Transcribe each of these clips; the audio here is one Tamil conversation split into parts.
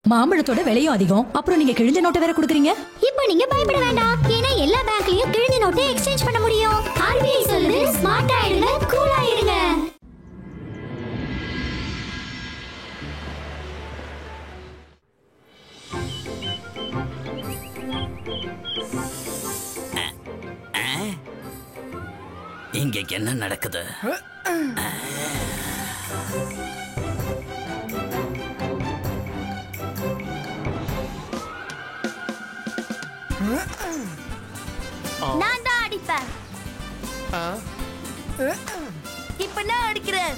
மாம்பழத்தோட விலையும் அதிகம். அப்புறம் நீங்க கிழிஞ்ச நோட்டை வேற குடுக்குறீங்க. இப்போ நீங்க பயப்பட வேண்டாம். ஏன்னா எல்லா பேங்க்லயும் கிழிஞ்ச நோட்டை எக்ஸ்சேஞ்ச் பண்ண முடியும். ஆர்பிஐ சொல்லுது, ஸ்மார்ட் ஆயிடுங்க, கூல் ஆயிடுங்க. இங்க என்ன நடக்குது? நான் தான் அடிப்பேன். இப்ப நான் அடிக்கிறேன்.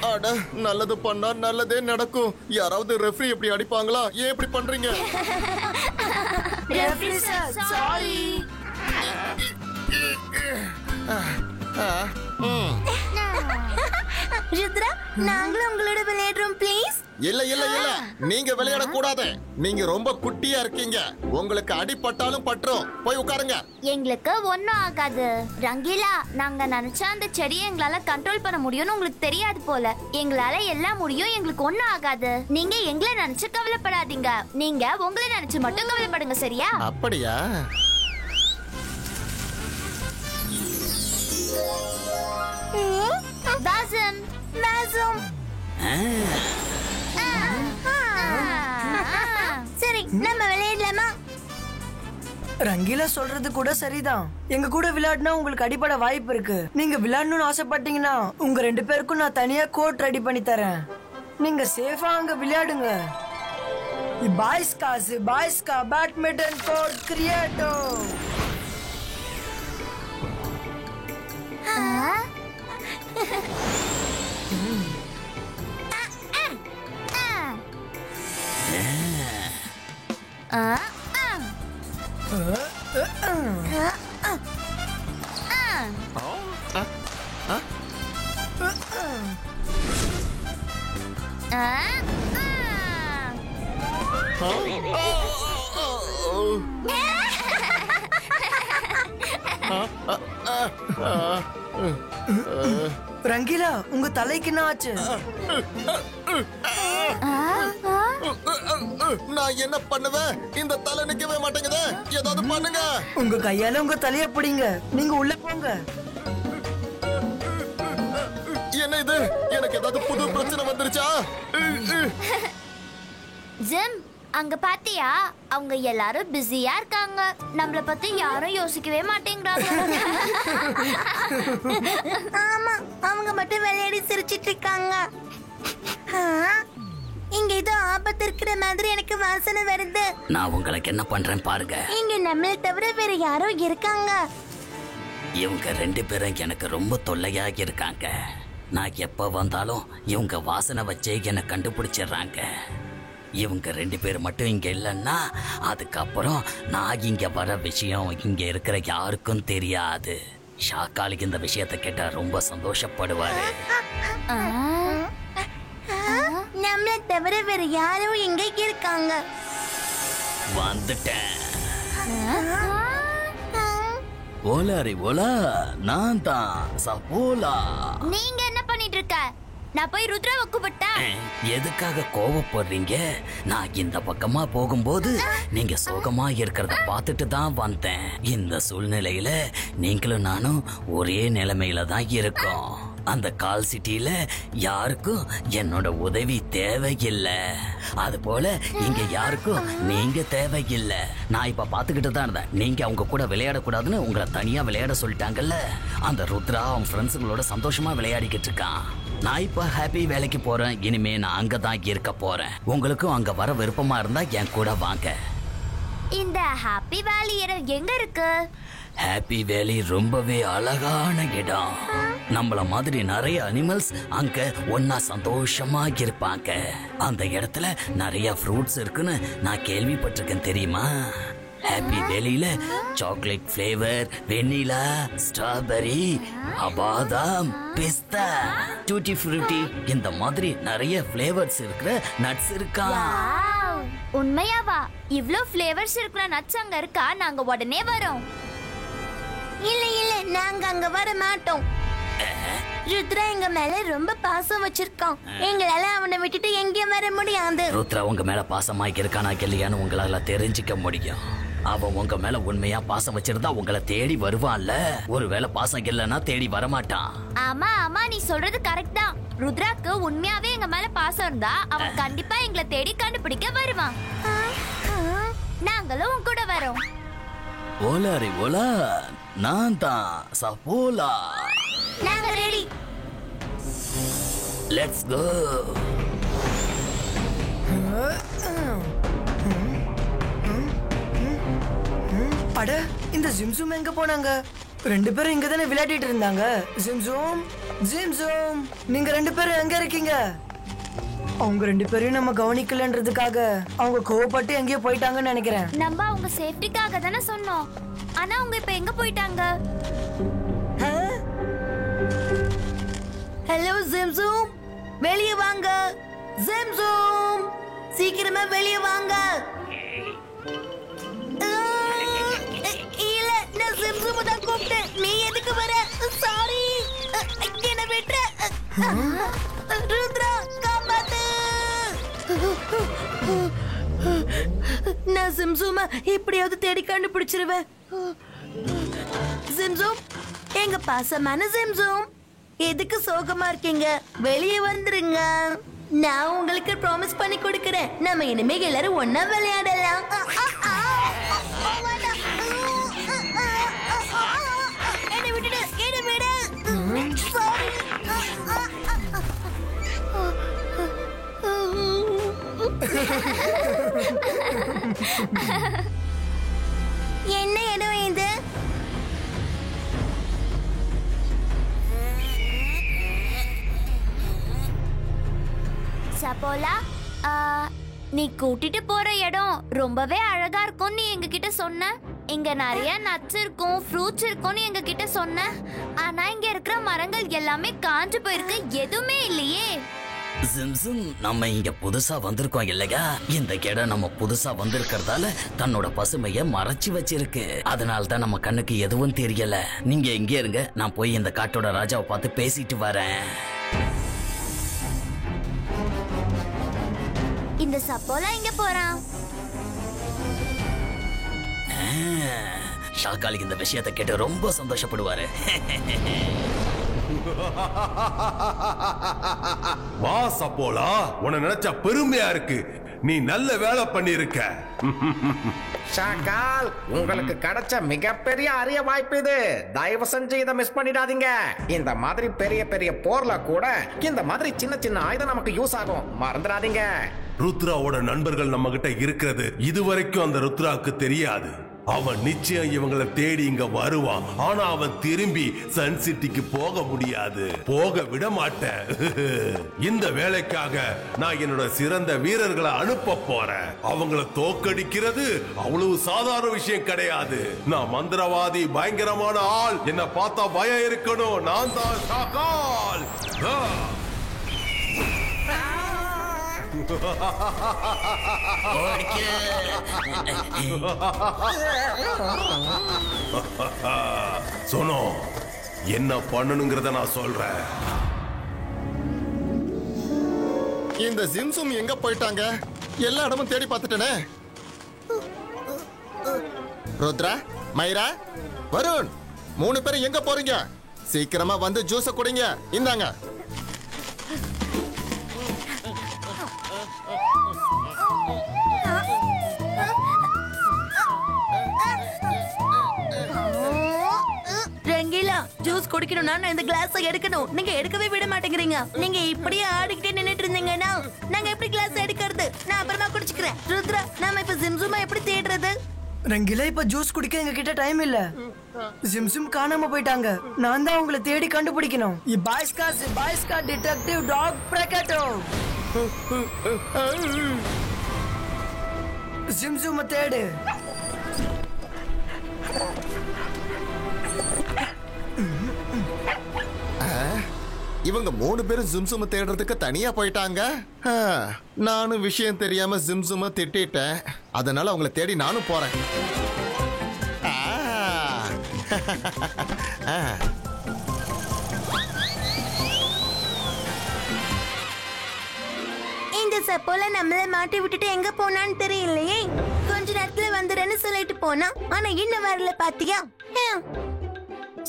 அட, நல்லது பண்ணா நல்லதே நடக்கும். யாராவது ரெஃப்ரி எப்படி அடிப்பாங்களா? ஏன் இப்படி பண்றீங்க? Referee sir, sorry. ருத்ரா, நாங்களும் உங்களோட விளையாடுறோம் ப்ளீஸ். இல்ல இல்ல இல்ல, நீங்க விளையாட கூடாது. நீங்க ரொம்ப குட்டியா இருக்கீங்க. உங்களுக்கு அடிபட்டாலும் பற்றும். போய் உட்காருங்க. எங்களுக்கு ஒன்னும் ஆகாது. ரங்கீலா, நாங்க நினைச்சா அந்த செடியை எங்களால கண்ட்ரோல் பண்ண முடியும்னு உங்களுக்கு தெரியாது போல. எங்களால எல்லாம் முடியும், எங்களுக்கு ஒன்னும் ஆகாது. நீங்க எங்களை நினைச்சு கவலைப்படாதீங்க. நீங்க உங்களை நினைச்சு மட்டும் கவலைப்படுங்க, சரியா? அப்படியா? தாசம், தாசம். சரி, நம்ம விளையாடலாமா? ரங்கீலா சொல்றது கூட சரிதான். எங்க கூட விளையாடினா உங்களுக்கு அடிபட வாய்ப்பு இருக்கு. நீங்க விளையாடணும்னு ஆசைப்பட்டீங்கன்னா உங்க 2 பேருக்கும் நான் தனியா கோட் ரெடி பண்ணி தரேன். நீங்க சேஃபா அங்க விளையாடுங்க. பாய்ஸ் கா பேட்மிண்டன் கோர்ட் கிரியேட்டோ. ரங்கீலா, உங்க தலைக்கு என்ன ஆச்சு? நான் என்ன பண்ணுவேன்? இந்த தலை நிக்கவே மாட்டேங்குது. ஏதாவது பண்ணுங்க. உங்க கையால உங்க தலைய பிடிங்க. நீங்க உள்ள போங்க. என்ன இது? எனக்கு ஏதாவது புது பிரச்சனை வந்துருச்சா? ஜிம், அங்க பாத்தியா? அவங்க எல்லாரும் பிஸியா இருக்காங்க. நம்மள பத்தி யாரும் யோசிக்கவே மாட்டேங்கிறாங்க. ஆமா, அவங்க மட்டும் விளையாடி சிரிச்சிட்டு இருக்காங்க. இங்க ஏதோ ஆபத்து இருக்கிற மாதிரி எனக்கு வாசனை வருது. நான் உங்களுக்கு என்ன பண்றேன் பாருங்க. இங்க நம்மள தவிர வேற யாரோ இருக்காங்க. இவங்க 2 பேரும் எனக்கு ரொம்ப தொல்லையா இருக்காங்க. நான் எப்ப வந்தாலும் இவங்க வாசனை வச்சே என்னை கண்டுபிடிச்சிடுறாங்க. இவங்க 2 பேர் மட்டும் இங்க இல்லைன்னா அதுக்கப்புறம் நான் இங்க வர விஷயம் இங்க இருக்கிற யாருக்கும் தெரியாது. ஷாக்காலிக்கு இந்த விஷயத்தை கேட்டா ரொம்ப சந்தோஷப்படுவாரு. நம்மள தவிர வேற யாரோ இங்க இருக்காங்க. வந்துட்டேன். ஓலாரி ஓலா, நான் தான் சபோலா. நீங்க என்ன பண்ணிட்டு இருக்க? நான் போய் ருத்ராவை கூப்பிட்டேன். எதுக்காக கோவப்படுறீங்க? நான் இந்த பக்கமா போகும்போது நீங்க சோகமா இருக்கிறத பார்த்துட்டு தான் வந்தேன். இந்த சூழ்நிலையில நீங்களும் நானும் ஒரே நிலைமையில தான் இருக்கோம். அந்த கால் சிட்டியில யாருக்கும் என்னோட உதவி தேவையில்லை. அது போல இங்க யாருக்கும் நீங்க தேவையில்லை. நான் இப்ப பாத்துக்கிட்டு தான் இருந்தேன். நீங்க அவங்க கூட விளையாடக்கூடாதுன்னு உங்களை தனியா விளையாட சொல்லிட்டாங்கல்ல. அந்த ருத்ரா அவன் ஃப்ரெண்ட்ஸுங்களோட சந்தோஷமா விளையாடிக்கிட்டு இருக்கான். நான் இப்ப ஹாப்பி வேலைக்கு போறேன். இனிமே நான் அங்கதான் இருக்க போறேன். உங்களுக்கும் அங்க வர விருப்பமா இருந்தா என் கூட வாங்க. இந்த ஹாப்பி வேலி எங்க இருக்கு? ஹாப்பி வேலி ரொம்பவே அழகான இடம். நம்மள மாதிரி நிறைய அனிமல்ஸ் அங்க ஒன்னா சந்தோஷமா இருப்பாங்க. அந்த இடத்துல நிறைய ஃப்ரூட்ஸ் இருக்குன்னு நான் கேள்விப்பட்டிருக்கேன், தெரியுமா? ஹாப்பி வேலியில சாக்லேட் ஃப்ளேவர், வெண்ணிலா, ஸ்ட்ராபெரி, பாதாம், பிஸ்தா, டூட்டி ஃப்ரூட்டி, இந்த மாதிரி நிறைய ஃப்ளேவர்ஸ் இருக்கிற நட்ஸ் இருக்கா. உண்மையாவா? இவ்ளோ ஃப்ளேவர்ஸ் இருக்கிற நட்ஸ் அங்க இருக்கா? நாங்க உடனே வரோம். நாங்க அங்க வர மாட்டோம். ருத்ரா எங்க மேல ரொம்ப பாசம் வச்சிருக்கான். எங்களால அவனை விட்டுட்டு எங்கேயும் வர முடியாது. ருத்ரா உங்க மேல பாசமாக்கி இருக்கானா இல்லையான்னு உங்களால தெரிஞ்சுக்க முடியும். அவன் உங்க மேல உண்மையா பாசம் வச்சிருந்தா உங்களை தேடி வருவான்ல. ஒருவேளை பாசம் இல்லைன்னா தேடி வரமாட்டான். ஆமா ஆமா, நீ சொல்றது கரெக்ட் தான். ருத்ராக்கு உண்மையாவே எங்க மேல பாசம் இருந்தா அவன் கண்டிப்பா எங்களை தேடி கண்டுபிடிக்க வருவான். நாங்களும் உன் கூட வரோம். ஓலாரி ஓலா, நான் தான் சபோலா. நாங்க ரெடி. Let's go. அட, இந்த ஜிம்சூம் எங்க போனாங்க? ரெண்டு பேரும் இங்க தானே விளையாடிட்டு இருந்தாங்க. ஜிம்சூம், ஜிம்சூம், நீங்க ரெண்டு பேரும் எங்க இருக்கீங்க? அவங்க ரெண்டு பேரையும் நம்ம கவனிக்கலன்றதுக்காக அவங்க கோவப்பட்டு எங்கேயோ போயிட்டாங்கன்னு நினைக்கிறேன். நம்ம அவங்க சேஃப்டிக்காக தானே சொன்னோம். ஆனா அவங்க இப்ப எங்க போயிட்டாங்க? ஹலோ ஜிம்சூம், வெளியே வாங்க. ஜிம்சூம், சீக்கிரமா வெளியே வாங்க. இல்ல, நான் ஜிம்சூம் தான் கூப்பிட்டேன். நீ எதுக்கு வர? சாரி, என்ன விட்டுற. ருத்ரா, காப்பாத்து. நான் ஜிம்சூமா எப்படியாவது தேடி கண்டுபிடிச்சிருவேன். ஜிம்சூம், எங்க பாசமான ஜிம்சூம், எதுக்கு சோகமா இருக்கீங்க? வெளியே வந்துருங்க. நான் உங்களுக்கு ப்ராமிஸ் பண்ணி கொடுக்கிறேன். நம்ம இனிமே எல்லாரும் ஒன்னா விளையாடலாம். என்னை விட்டுடு, என்னை விடு. Sorry. என்ன இடம் இது? சபோலா, நீ கூட்டிட்டு போற இடம் ரொம்பவே அழகா இருக்கும். நீ எங்க கிட்ட சொன்ன இங்க நிறைய நட்ஸ் இருக்கும், ஃப்ரூட்ஸ் இருக்கும்னு எங்க கிட்ட சொன்ன. ஆனா இங்க இருக்கிற மரங்கள் எல்லாமே காஞ்சு போயிருக்கு, எதுவுமே இல்லையே. ஜிம்சம், நம்ம இங்க புதுசா வந்திருக்கோம் இல்லையா? இந்த இடம் நம்ம புதுசா வந்திருக்கிறதால தன்னோட பசுமைய மறைச்சு வச்சிருக்கு. அதனால தான் நம்ம கண்ணுக்கு எதுவும் தெரியல. நீங்க எங்க இருங்க, நான் போய் இந்த காட்டோட ராஜாவை பார்த்து பேசிட்டு வரேன். இந்த சப்போலா எங்க போறான்? ஷாக்காலிக்கு இந்த விஷயத்தை கேட்டு ரொம்ப சந்தோஷப்படுவாரு. வா சப்போலா, உன்னை நினைச்சா பெருமையா இருக்கு. நீ நல்ல வேலை பண்ணிருக்க. ஷாக்கால், உங்களுக்கு கிடைச்ச மிகப்பெரிய அரிய வாய்ப்பு இது. தயவு செஞ்சு இதை மிஸ் பண்ணிடாதீங்க. இந்த மாதிரி பெரிய பெரிய போர்ல கூட இந்த மாதிரி சின்ன சின்ன ஆயுதம் நமக்கு யூஸ் ஆகும், மறந்துடாதீங்க. ருத்ராவோட நண்பர்கள் நம்ம கிட்ட இருக்கிறது இதுவரைக்கும் அந்த ருத்ராவுக்கு தெரியாது. அவன் நிச்சயம் இவங்களை தேடி இங்க வருவான். ஆனா அவன் திரும்பி சன் சிட்டிக்கு போக முடியாது, போக விட மாட்டேன். இந்த வேலைக்காக நான் என்னோட சிறந்த வீரர்களை அனுப்ப போறேன். அவங்கள தோக்கடிக்கிறது அவ்வளவு சாதாரண விஷயம் கிடையாது. நான் மந்திரவாதி, பயங்கரமான ஆள். என்ன பார்த்தா பயம் இருக்கணும். நான் தான் ஷாக்கால். சொன்னோ, என்ன பண்ணணுங்கிறத நான் சொல்றேன். இந்த ஜிம்சும் எங்க போயிட்டாங்க? எல்லா இடமும் தேடி பார்த்துட்டேனே. ருத்ரா, மைரா, வருண், 3 பேரும் எங்க போறீங்க? சீக்கிரமா வந்து ஜூஸ குடிங்க. இந்தாங்க. ரங்கீலா, ஜூஸ் குடிக்கணும்னா நான் இந்த கிளாஸை எடுக்கணும். நீங்க எடுக்கவே விட மாட்டேங்கிறீங்க. நீங்க இப்படியே ஆடிக்கிட்டே நின்னுட்டு இருந்தீங்கன்னா நாங்க எப்படி கிளாஸ் எடுக்கிறது? நான் அப்புறமா குடிச்சுக்கிறேன். ருத்ரா, நாம இப்ப ஜிம்சுமா எப்படி தேடுறது? ரங்கிலா, இப்ப ஜூஸ் குடிக்க எங்க கிட்ட டைம் இல்ல. ஜிம்சும் காணாம போயிட்டாங்க. நான் தான் உங்களை தேடி கண்டுபிடிக்கணும். பாய்ஸ்கா டிடெக்டிவ் டாக் பிரகட்டோ. ஜிம்சும தேடு. இவங்க 3 பேரும் ஜிம்சும தேடுறதுக்கு தனியா போயிட்டாங்க. நானும் விஷயம் தெரியாம ஜிம்சும திட்டிட்டேன். அதனால அவங்கள தேடி நானும் போறேன். இந்த சப்போல நம்மள மாட்டி விட்டுட்டு எங்க போனான்னு தெரியலையே. கொஞ்ச நேரத்துல வந்துறேன்னு சொல்லிட்டு போனா, ஆனா இன்னும் வரல பாத்தியா?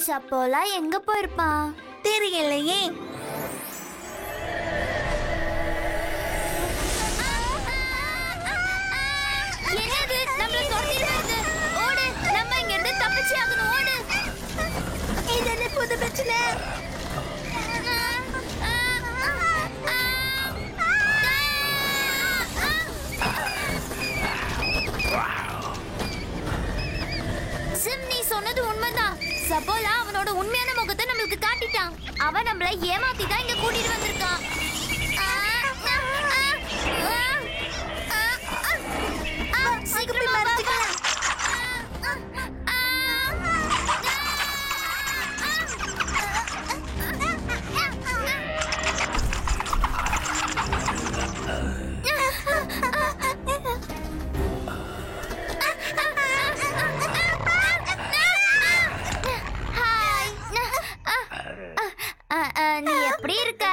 சப்போலா எங்க போயிருப்பான் தெரியலையே. என்னது நம்மள துரத்திட்டு வருது? ஓடு, நம்ம இங்க இருந்து தப்பிச்சு ஆகணும். ஓடு. இது என்ன புது பிரச்சனை? சிம், நீ சொன்னது உண்மைதான். சப்போலா அவனோட உண்மையான முகத்தை நம்மளுக்கு காட்டிட்டான். அவன் நம்மள ஏமாத்தி தான் இங்க கூட்டிட்டு வந்திருக்கான். சீக்கிரம் மறைச்சுக்கலாம். நீ எப்படி இருக்க?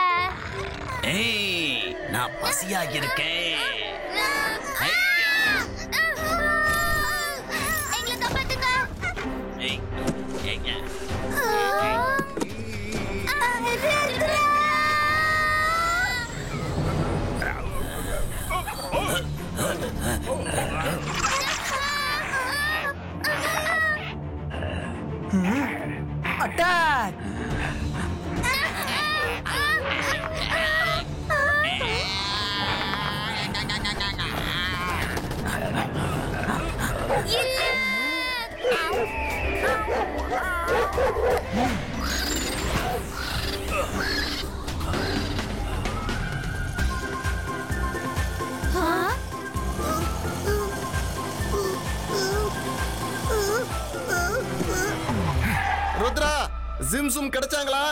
ஏய், நான் பசியா இருக்கேன். எங்களை காப்பாத்துங்க. ஏய், ஏங்க. அட்டாக்! ருத்ரா, ஜிம்சும் கிடைச்சாங்களா?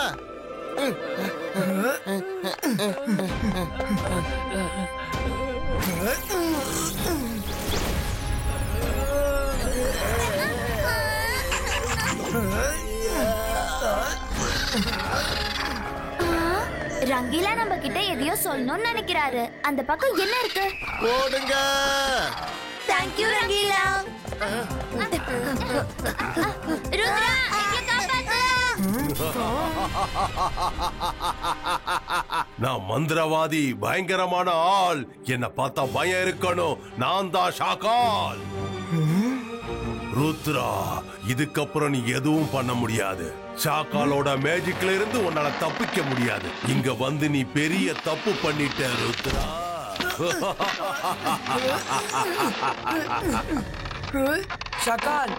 ரங்கீலா நம்ம கிட்ட எதையோ சொல்லணும்னு நினைக்கிறாரு. அந்த பக்கம் என்ன இருக்கு? ஓடுங்க. தேங்க்யூ ரங்கீலா. ருத்ரா, எங்களை காப்பாத்து. நான் மந்திரவாதி, பயங்கரமான ஆள். என்ன பார்த்தா பயம் இருக்கணும். நான் தான் ஷாக்கால். ருத்ரா, இதுக்கப்புறம் நீ எதுவும் பண்ண முடியாது. ஷாக்காலோட மேஜிக்ல இருந்து உன்னால தப்பிக்க முடியாது. இங்க வந்து நீ பெரிய தப்பு பண்ணிட்ட ருத்ரா. ஷகால்,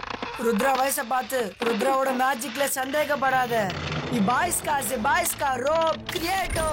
ருத்ரா வயசை பார்த்து ருத்ராவோட மேஜிக்ல சந்தேகப்படாத. பாய்ஸ்கா ரோப் கிரியேட்டோ.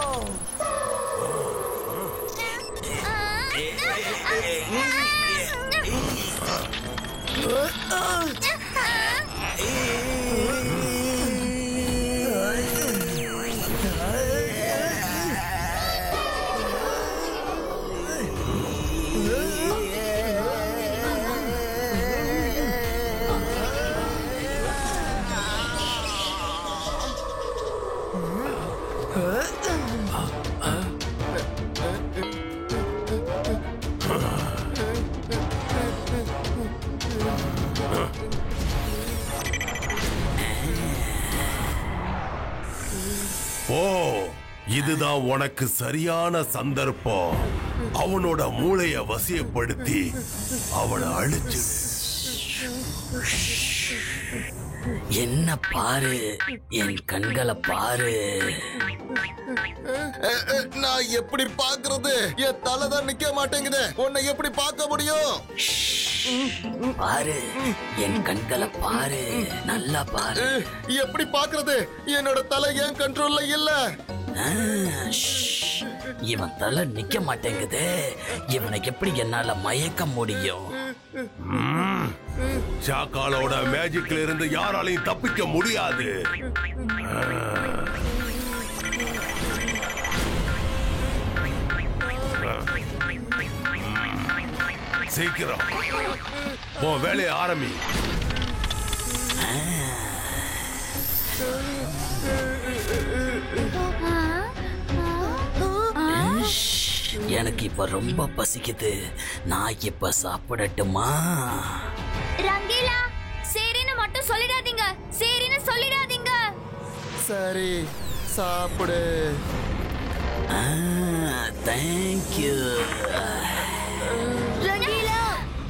ஓ, இதுதான் உனக்கு சரியான சந்தர்ப்பம். அவனோட மூளைய வசியப்படுத்தி அவனை அழிச்சு. என்ன பாரு, என் கண்களை பாரு. நான் எப்படி பாக்குறது? என் தலைதான் நிக்க மாட்டேங்குது. உன்னை எப்படி பார்க்க முடியும்? பாரு, என் கண்களை பாரு, நல்லா பாரு. எப்படி பாக்குறது? என்னோட தலை ஏன் கண்ட்ரோல்ல இல்ல? இவன் தலை நிக்க மாட்டேங்குது. இவனை எப்படி என்னால மயக்க முடியும்? ஷாக்காலோட மேஜிக்ல இருந்து யாராலையும் தப்பிக்க முடியாது. சீக்கிரம் உன் வேலையை ஆரம்பி. எனக்கு இப்ப ரொம்ப பசிக்குது. நான் இப்ப சாப்பிடட்டுமா? ரங்கீலா, சரின்னு மட்டும் சொல்லிடாதீங்க. சரின்னு சொல்லிடாதீங்க. சரி, சாப்பிடு. தேங்க்யூ. ரங்கீலா,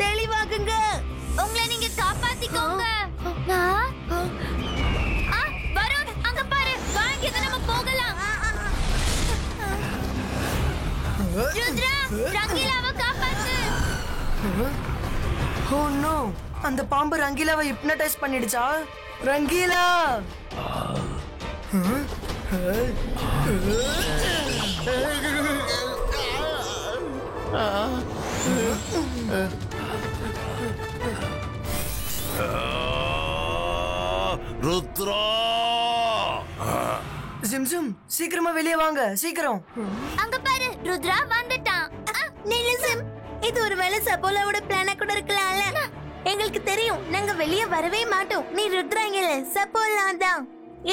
தெளிவாக்குங்க. உங்களை நீங்க காப்பாத்திக்கோங்க. வருண், அங்க பாரு. வாங்க, நம்ம போகலாம். ருத்ரா, ரங்கீலாவை காப்பாத்து. ஓ நோ, அந்த பாம்பு ரங்கீலாவை ஹிப்னடைஸ் பண்ணிடுச்சா? ரங்கீலா! ருத்ரா! ஜிம்ஜும், சீக்கிரமா வெளியே வாங்க, சீக்கிரம். அங்க பாரு, ருத்ரா வந்துட்டான். நிலுசம், இது ஒரு வேளை சபோலாவோட பிளானா கூட இருக்கலாம்ல. எங்களுக்கு தெரியும், நாங்க வெளியே வரவே மாட்டோம். நீ ருத்ராங்கல சபோலா தான்.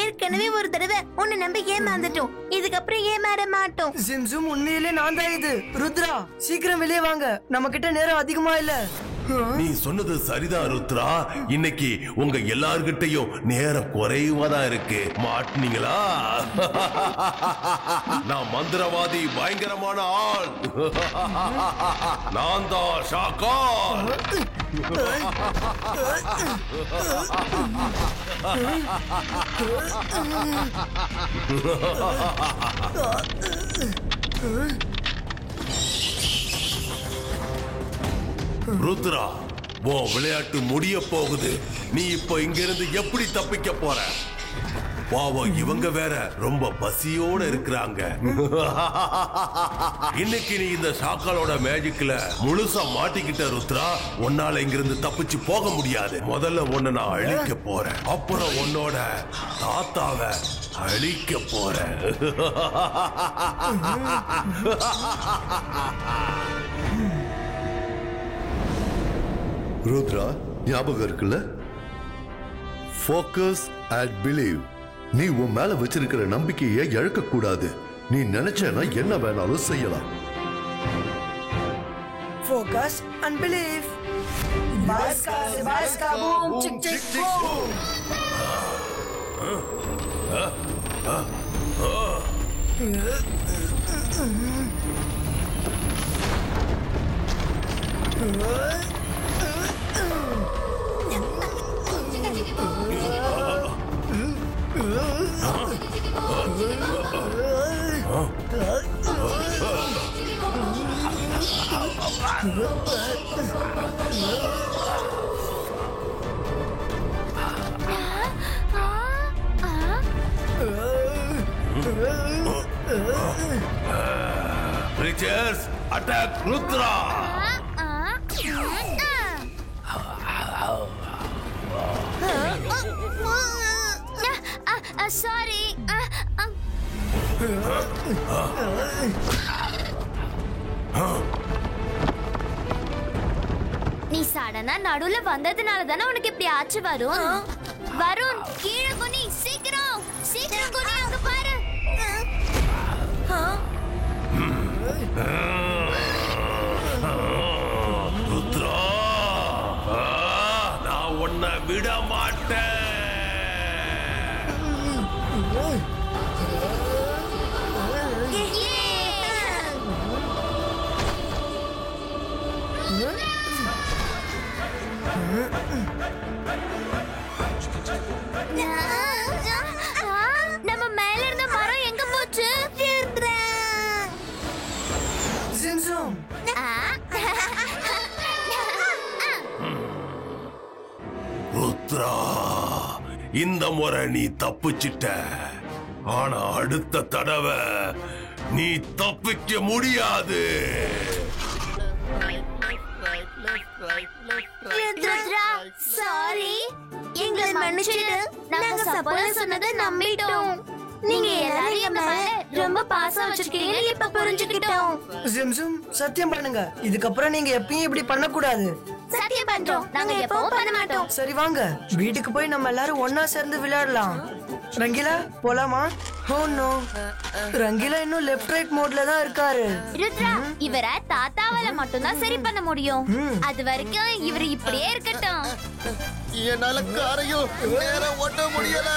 ஏற்கனவே ஒரு தடவை உன்னை நம்பி ஏமாந்துட்டோம். இதுக்கப்புறம் ஏமாற மாட்டோம். ஜிம்ஜும், உண்மையிலே நான் தான் இது. ருத்ரா, சீக்கிரம் வெளியே வாங்க, நம்ம கிட்ட நேரம் அதிகமா இல்ல. நீ சொன்னது சரிதான் ருத்ரா. இன்னைக்கு உங்க எல்லார்கிட்டையும் நேரம் குறைவாதான் இருக்கு. மாட்டினீங்களா? நான் மந்திரவாதி, பயங்கரமான ஆள். நான் தான் ஷாக்கார். ருத்ரா, உன் விளையாட்டு முடிய போகுது. நீ இப்ப இங்க இருந்து எப்படி தப்பிக்க போற? பாவம், இவங்க வேற ரொம்ப பசியோட இருக்கிறாங்க. இன்னைக்கு நீ இந்த ஷாக்காலோட மேஜிக்ல முழுசா மாட்டிக்கிட்ட ருத்ரா. உன்னால இங்கிருந்து தப்பிச்சு போக முடியாது. முதல்ல உன்னை நான் அழிக்க போறேன், அப்புறம் உன்னோட தாத்தாவை அழிக்க போறேன். ருத்ரா, ஞாபகம் இருக்குல்ல? Focus and believe. நீ உன் மேல வச்சிருக்கிற நம்பிக்கையை இழக்க கூடாது. நீ நினைச்சேன்னா என்ன வேணாலும் செய்யலாம். Focus and believe. Baska boom, chick chick boom. Creatures, attack Rudra! Sorry. நீ சடனா நடுவுல வந்ததுனால தானே உனக்கு இப்படி ஆச்சு. வருண், கீழே குனி, சீக்கிரம் சீக்கிரம் குனி, அங்க பாரு. ருத்ரா, நான் உன்னை விட மாட்டேன். நம்ம மேல இருந்த மரம் எங்க போச்சு? ஜிம்ஜும், ருத்ரா, இந்த முறை நீ தப்பிச்சிட்ட. ஆனா அடுத்த தடவை நீ தப்பிக்க முடியாது. சாரி, எங்களை மன்னிச்சிடு. நாங்க சப்போல சொன்னதை நம்பிட்டோம். நீங்க எல்லாரும் எங்க மேல ரொம்ப பாசம் வச்சிருக்கீங்க, இப்ப புரிஞ்சுக்கிட்டோம். ஜிம்ஜும், சத்தியம் பண்ணுங்க, இதுக்கப்புறம் நீங்க எப்பயும் இப்படி பண்ணக்கூடாது. சத்தியம் பண்றோம். நாங்க எப்பவும் பண்ண மாட்டோம். சரி வாங்க வீட்டுக்கு போய் நம்ம எல்லாரும் ஒன்னா சேர்ந்து விளையாடலாம். ரங்கீலா போலாமா? ஓ நோ, ரங்கீலா இன்னும் லெஃப்ட் ரைட் மோட்ல தான் இருக்காரு. ருத்ரா, இவரை தாத்தாவால மட்டும்தான் சரி பண்ண முடியும். அது வரைக்கும் இவர் இப்படியே இருக்கட்டும். என்னால காரையும் நேரம் ஓட்ட முடியல.